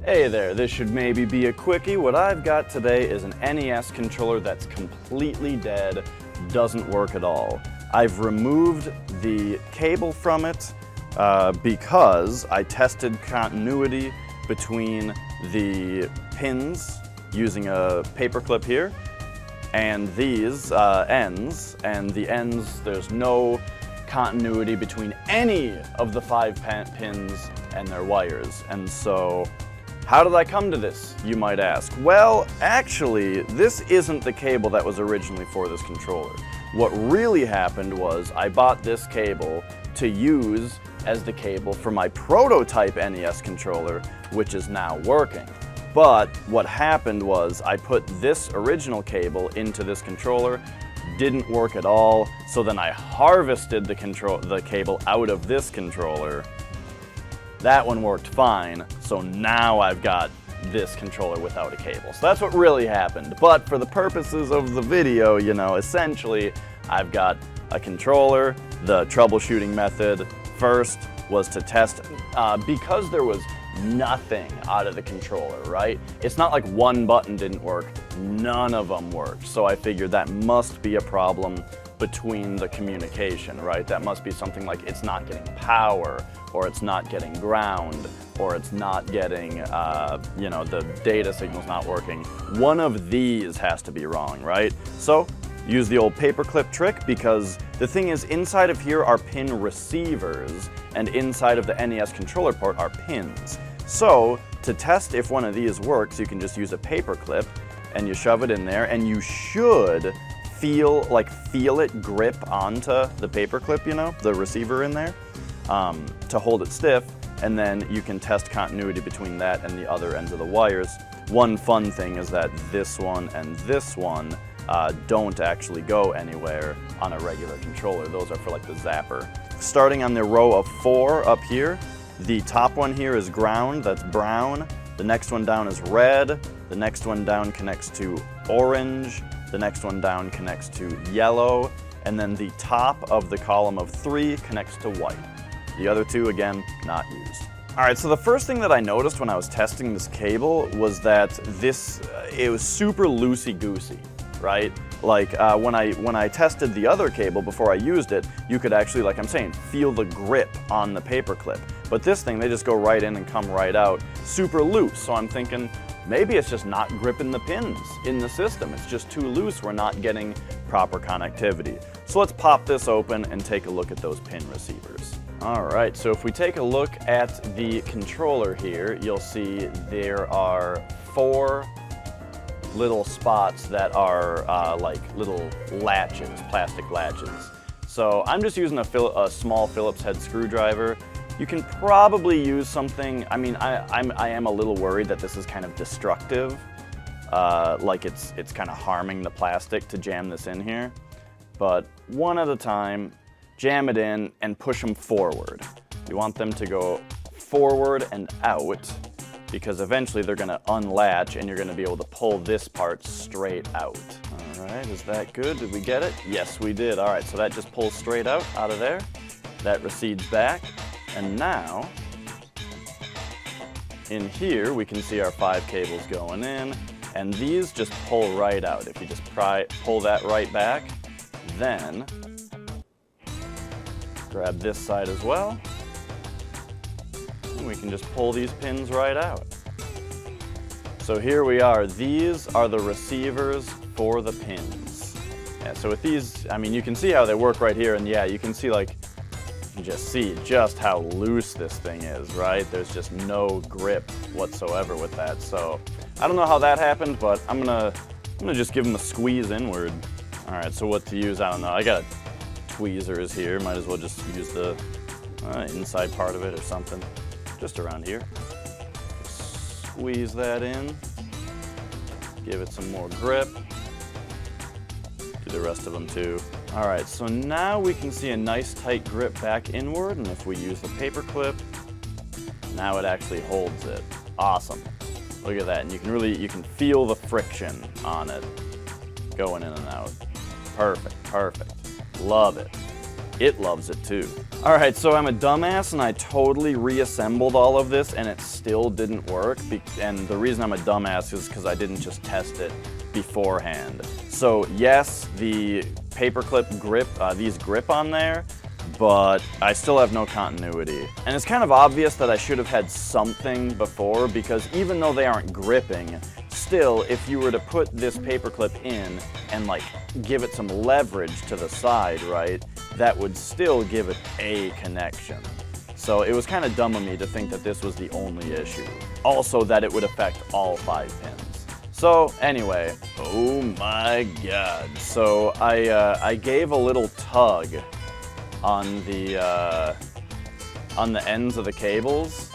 Hey there, this should maybe be a quickie. What I've got today is an NES controller that's completely dead, doesn't work at all. I've removed the cable from it because I tested continuity between the pins using a paper clip here and these ends, and the ends, there's no continuity between any of the 5 pins and their wires. And so, how did I come to this, you might ask? Well, actually, this isn't the cable that was originally for this controller. What really happened was I bought this cable to use as the cable for my prototype NES controller, which is now working. But what happened was I put this original cable into this controller, didn't work at all, so then I harvested the cable out of this controller. That one worked fine, so now I've got this controller without a cable. So that's what really happened. But for the purposes of the video, you know, essentially I've got a controller. The troubleshooting method first was to test, because there was nothing out of the controller, right? It's not like one button didn't work, none of them worked. So I figured that must be a problem between the communication, right? That must be something like it's not getting power, or it's not getting ground, or it's not getting, you know, the data signal's not working. One of these has to be wrong, right? So use the old paperclip trick, because the thing is, inside of here are pin receivers, and inside of the NES controller port are pins. So to test if one of these works, you can just use a paperclip and you shove it in there, and you should feel it grip onto the paperclip, you know, the receiver in there, to hold it stiff, and then you can test continuity between that and the other ends of the wires. One fun thing is that this one and this one don't actually go anywhere on a regular controller. Those are for like the zapper. Starting on the row of 4 up here, the top one here is ground, that's brown. The next one down is red. The next one down connects to orange. The next one down connects to yellow. And then the top of the column of 3 connects to white. The other 2, again, not used. All right, so the first thing that I noticed when I was testing this cable was that it was super loosey-goosey, right? Like when I tested the other cable before I used it, you could actually, like I'm saying, feel the grip on the paperclip. But this thing, they just go right in and come right out, super loose. So I'm thinking, maybe it's just not gripping the pins in the system. It's just too loose, we're not getting proper connectivity. So let's pop this open and take a look at those pin receivers. All right, so if we take a look at the controller here, you'll see there are 4 little spots that are like little latches, plastic latches. So I'm just using a small Phillips head screwdriver. You can probably use something, I mean, I am a little worried that this is kind of destructive, like it's kind of harming the plastic to jam this in here. But one at a time, jam it in and push them forward. You want them to go forward and out, because eventually they're going to unlatch and you're going to be able to pull this part straight out. All right, is that good? Did we get it? Yes, we did. All right, so that just pulls straight out of there. That recedes back. And now, in here, we can see our 5 cables going in, and these just pull right out. If you just pull that right back, then grab this side as well, and we can just pull these pins right out. So here we are. These are the receivers for the pins. Yeah, so with these, I mean, you can see how they work right here, and yeah, you can see just see just how loose this thing is, right? There's just no grip whatsoever with that. So I don't know how that happened, but I'm gonna just give them a squeeze inward. All right, so what to use, I don't know. I got tweezers here. Might as well just use the inside part of it or something, just around here. Squeeze that in, give it some more grip. Do the rest of them too. All right, so now we can see a nice tight grip back inward, and if we use the paper clip, now it actually holds it. Awesome. Look at that, and you can feel the friction on it going in and out. Perfect, perfect. Love it. it loves it too. All right, so I'm a dumbass and I totally reassembled all of this and it still didn't work. And the reason I'm a dumbass is because I didn't just test it beforehand. So yes, the paperclip grip, these grip on there, but I still have no continuity. And it's kind of obvious that I should have had something before, because even though they aren't gripping, still, if you were to put this paperclip in and like give it some leverage to the side, right, that would still give it a connection. So it was kind of dumb of me to think that this was the only issue. Also that it would affect all 5 pins. So anyway, oh my god. So I gave a little tug on the ends of the cables,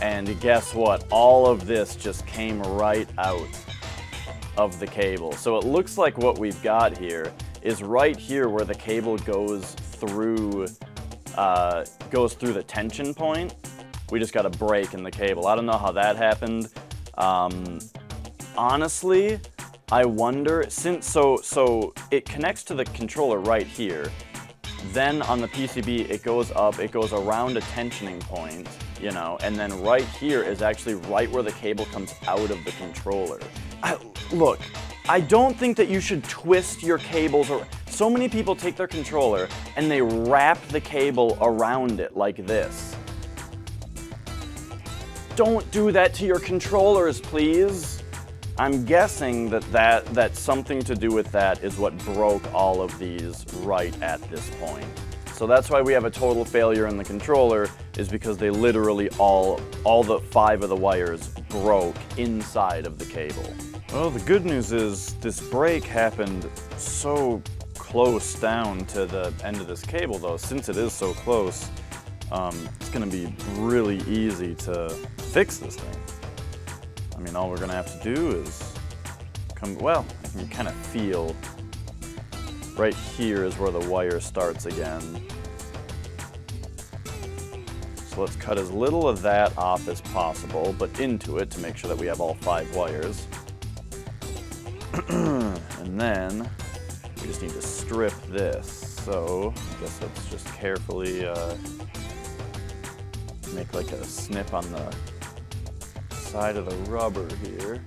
and guess what? All of this just came right out of the cable. So it looks like what we've got here is right here where the cable goes through the tension point. We just got a break in the cable. I don't know how that happened. Honestly, I wonder, so it connects to the controller right here. Then on the PCB, it goes up, it goes around a tensioning point, you know, and then right here is actually right where the cable comes out of the controller. Look, I don't think that you should twist your cables. So many people take their controller and they wrap the cable around it like this. Don't do that to your controllers, please. I'm guessing that something to do with that is what broke all of these right at this point. So that's why we have a total failure in the controller, is because they literally all the 5 of the wires broke inside of the cable. Well, the good news is this break happened so close down to the end of this cable, though. Since it is so close, it's gonna be really easy to fix this thing. I mean, all we're gonna have to do is well, I can kind of feel right here is where the wire starts again. So let's cut as little of that off as possible, but into it to make sure that we have all 5 wires. And then we just need to strip this. So I guess let's just carefully make like a snip on the side of the rubber here.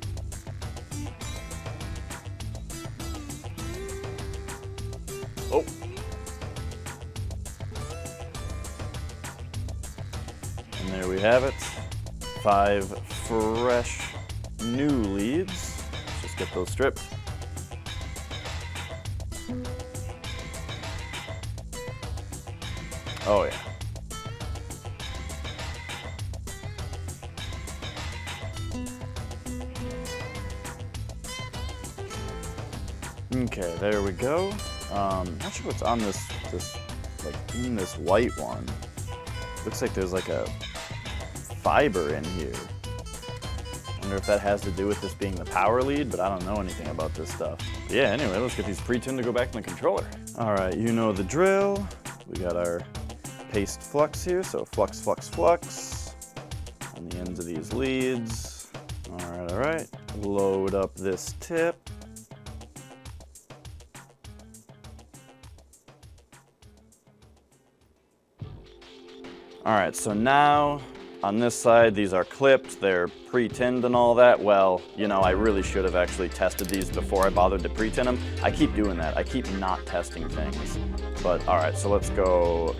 Oh. And there we have it. 5 fresh new leads. Let's just get those stripped. Oh yeah. Okay, there we go. Not sure what's on this like in this white one. Looks like there's like a fiber in here. Wonder if that has to do with this being the power lead, but I don't know anything about this stuff. Yeah, anyway, let's get these pre-tinned to go back in the controller. All right, you know the drill. We got our paste flux here, so flux, flux, flux on the ends of these leads. All right. Load up this tip. All right, so now on this side, these are clipped, they're pre-tinned and all that. Well, you know, I really should have actually tested these before I bothered to pre-tin them. I keep doing that. I keep not testing things. But all right, so let's go,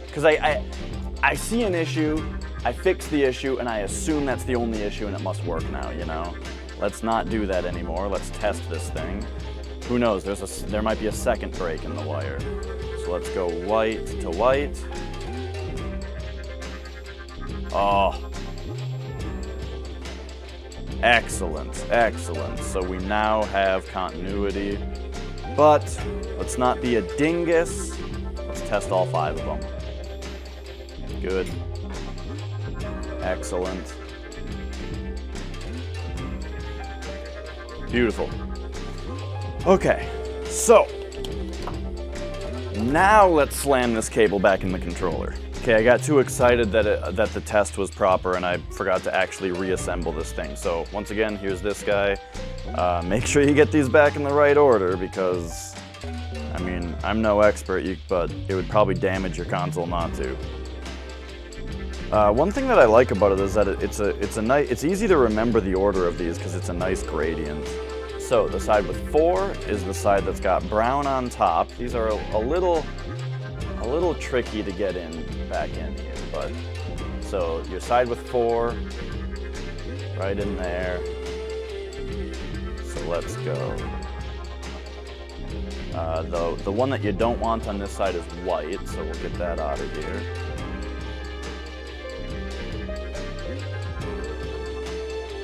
because I see an issue, I fix the issue, and I assume that's the only issue and it must work now, you know? Let's not do that anymore. Let's test this thing. Who knows, there might be a second break in the wire. So let's go white to white. Oh, excellent, excellent. So we now have continuity, but let's not be a dingus. Let's test all 5 of them. Good, excellent, beautiful. Okay, so now let's slam this cable back in the controller. Okay, I got too excited that the test was proper and I forgot to actually reassemble this thing. So once again, here's this guy. Make sure you get these back in the right order because I mean, I'm no expert, but it would probably damage your console not to. One thing that I like about it is that it's easy to remember the order of these because it's a nice gradient. So the side with 4 is the side that's got brown on top. These are a little tricky to get back in here, but so your side with 4, right in there. So let's go. The one that you don't want on this side is white, so we'll get that out of here.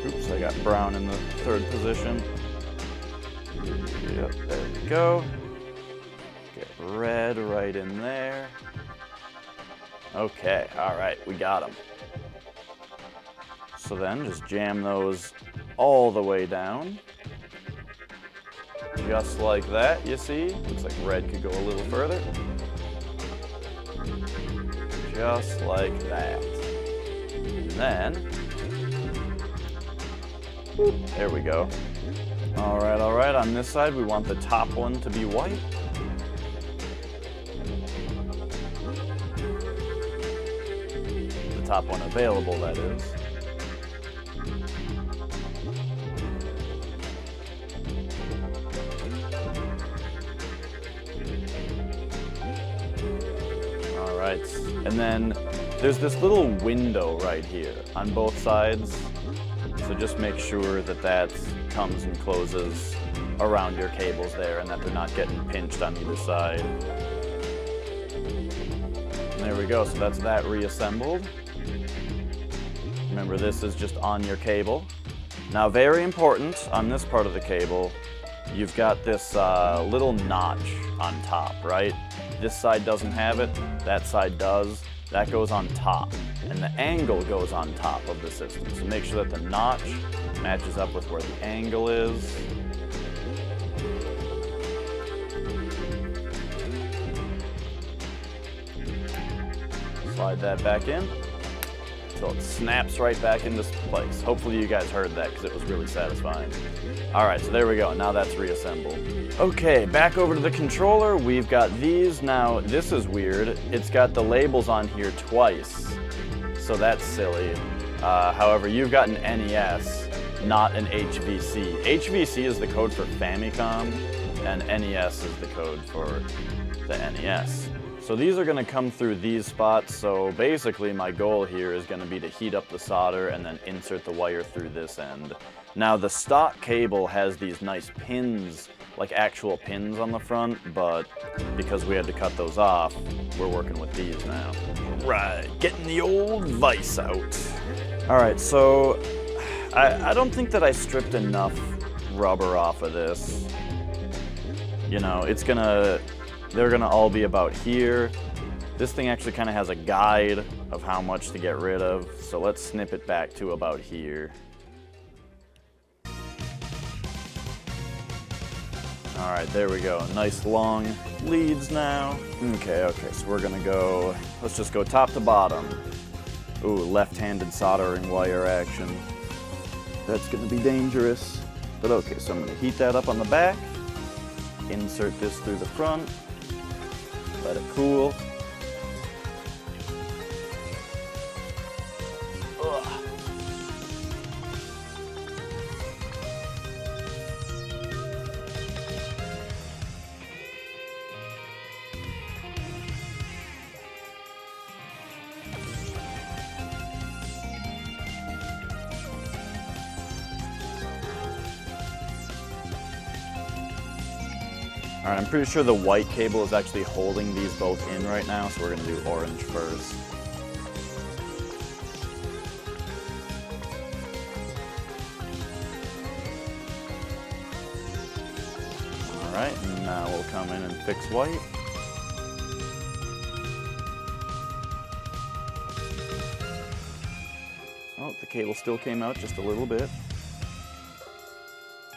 Oops, I got brown in the 3rd position. Yep, there we go. Get red right in there. Okay, all right, we got them. So then just jam those all the way down. Just like that, you see? Looks like red could go a little further. Just like that. And then, whoop, there we go. All right, on this side we want the top one to be white. The top one available, that is. All right, and then there's this little window right here on both sides. So just make sure that that comes and closes around your cables there and that they're not getting pinched on either side. And there we go, so that's that reassembled. Remember, this is just on your cable. Now, very important on this part of the cable, you've got this little notch on top, right? This side doesn't have it, that side does. That goes on top, and the angle goes on top of the system. So make sure that the notch matches up with where the angle is. Slide that back in until it snaps right back into place. Hopefully you guys heard that because it was really satisfying. All right, so there we go. Now that's reassembled. Okay, back over to the controller. We've got these. Now, this is weird. It's got the labels on here twice, so that's silly. However, you've got an NES, not an HVC. HVC is the code for Famicom, and NES is the code for the NES. So these are going to come through these spots, so basically my goal here is going to be to heat up the solder and then insert the wire through this end. Now, the stock cable has these nice pins, like actual pins on the front, but because we had to cut those off, we're working with these now. Right, getting the old vise out. All right, so I don't think that I stripped enough rubber off of this. You know, they're gonna all be about here. This thing actually kind of has a guide of how much to get rid of, so let's snip it back to about here. All right, there we go. Nice long leads now. Okay, so we're gonna go, let's just go top to bottom. Ooh, left-handed soldering wire action. That's gonna be dangerous. But okay, so I'm gonna heat that up on the back, insert this through the front, let it cool. Ugh. All right, I'm pretty sure the white cable is actually holding these both in right now, so we're gonna do orange first. All right, and now we'll come in and fix white. Oh, the cable still came out just a little bit.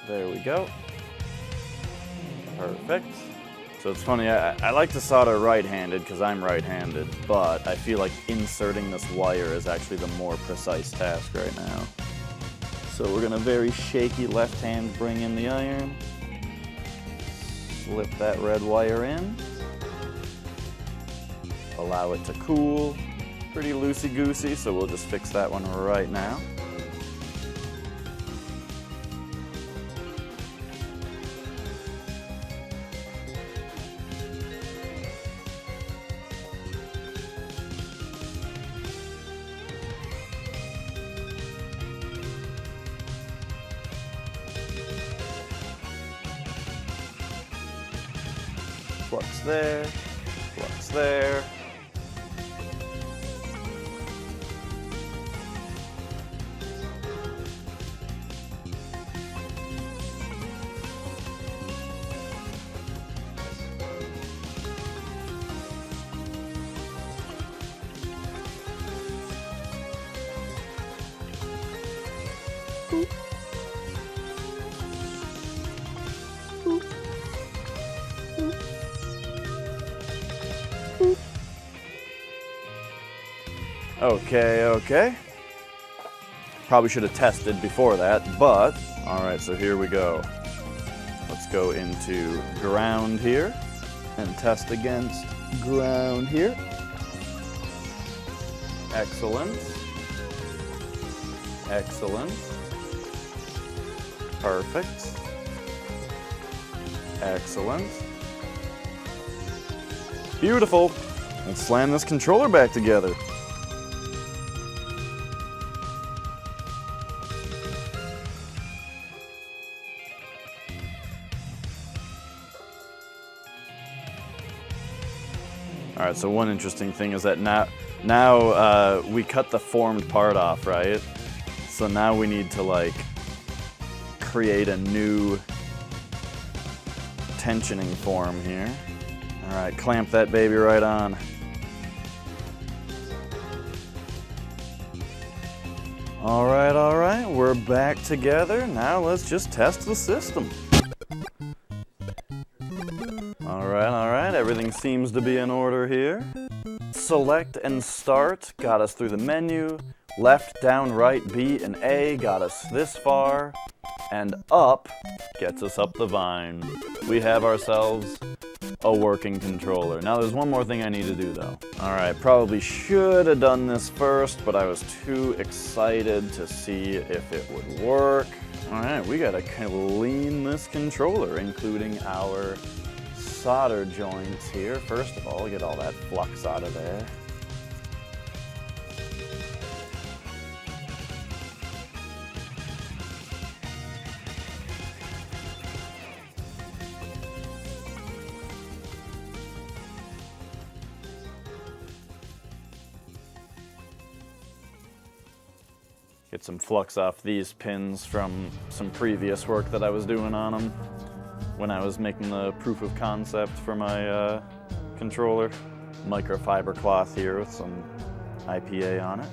There we go. Perfect. So it's funny, I like to solder right-handed because I'm right-handed, but I feel like inserting this wire is actually the more precise task right now. So we're gonna very shaky left hand bring in the iron. Slip that red wire in. Allow it to cool. Pretty loosey-goosey, so we'll just fix that one right now. Flux there, flux there. Okay. Probably should have tested before that, but all right, so here we go. Let's go into ground here and test against ground here. Excellent. Excellent. Perfect. Excellent. Beautiful. Let's slam this controller back together. All right, so one interesting thing is that now we cut the formed part off, right? So now we need to like create a new tensioning form here. All right, clamp that baby right on. All right, we're back together. Now let's just test the system. All right, everything seems to be in order here. Select and start got us through the menu. Left, down, right, B, and A got us this far. And up gets us up the vine. We have ourselves a working controller. Now there's one more thing I need to do though. All right, probably should have done this first, but I was too excited to see if it would work. All right, we gotta clean this controller, including our solder joints here. First of all, get all that flux out of there. Get some flux off these pins from some previous work that I was doing on them when I was making the proof of concept for my controller. Microfiber cloth here with some IPA on it.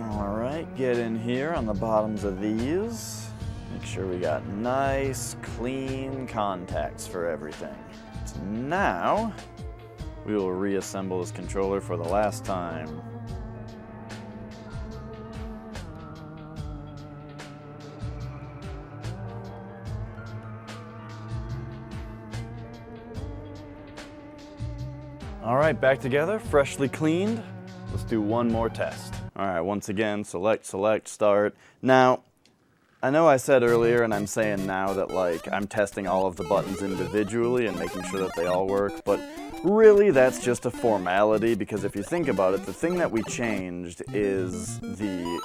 All right, get in here on the bottoms of these. Make sure we got nice, clean contacts for everything. So now, we will reassemble this controller for the last time. All right, back together, freshly cleaned. Let's do one more test. All right, once again, select, start. Now, I know I said earlier, and I'm saying now, that like I'm testing all of the buttons individually and making sure that they all work, but really that's just a formality, because if you think about it, the thing that we changed is the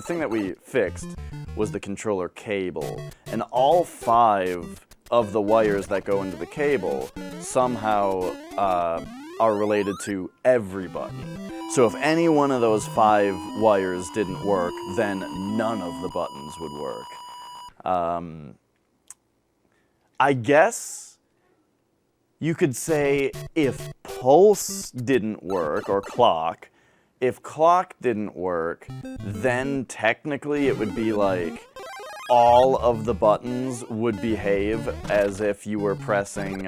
thing that we fixed was the controller cable, and all 5 of the wires that go into the cable somehow are related to every button. So if any one of those 5 wires didn't work, then none of the buttons would work. I guess you could say if pulse didn't work, or clock, if clock didn't work, then technically it would be like all of the buttons would behave as if you were pressing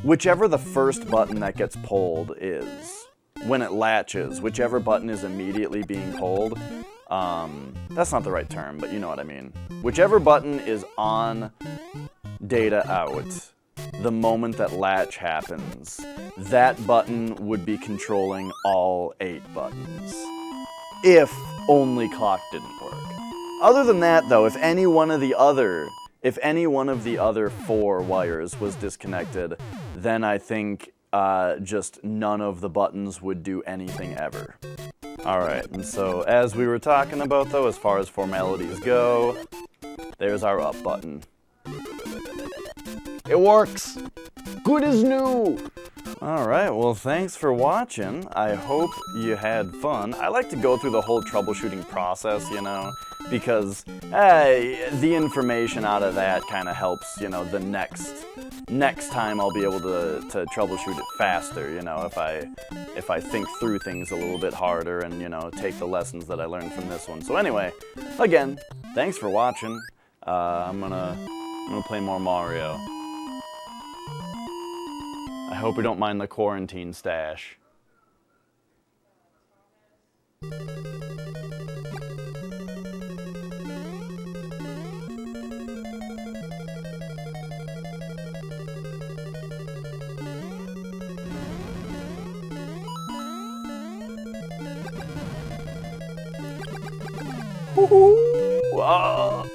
whichever the first button that gets pulled is. When it latches, whichever button is immediately being pulled. That's not the right term, but you know what I mean. Whichever button is on data out, the moment that latch happens, that button would be controlling all 8 buttons. If only clock didn't work. Other than that, though, if any one of the other 4 wires was disconnected, then I think just none of the buttons would do anything ever. Alright, and so as we were talking about, though, as far as formalities go, there's our up button. It works! Good as new! Alright, well, thanks for watching. I hope you had fun. I like to go through the whole troubleshooting process, you know, because the information out of that kind of helps, you know, the next time I'll be able to troubleshoot it faster, you know, if I think through things a little bit harder and, you know, take the lessons that I learned from this one. So anyway, again, thanks for watching. I'm gonna play more Mario. I hope we don't mind the quarantine stash. Woohoo!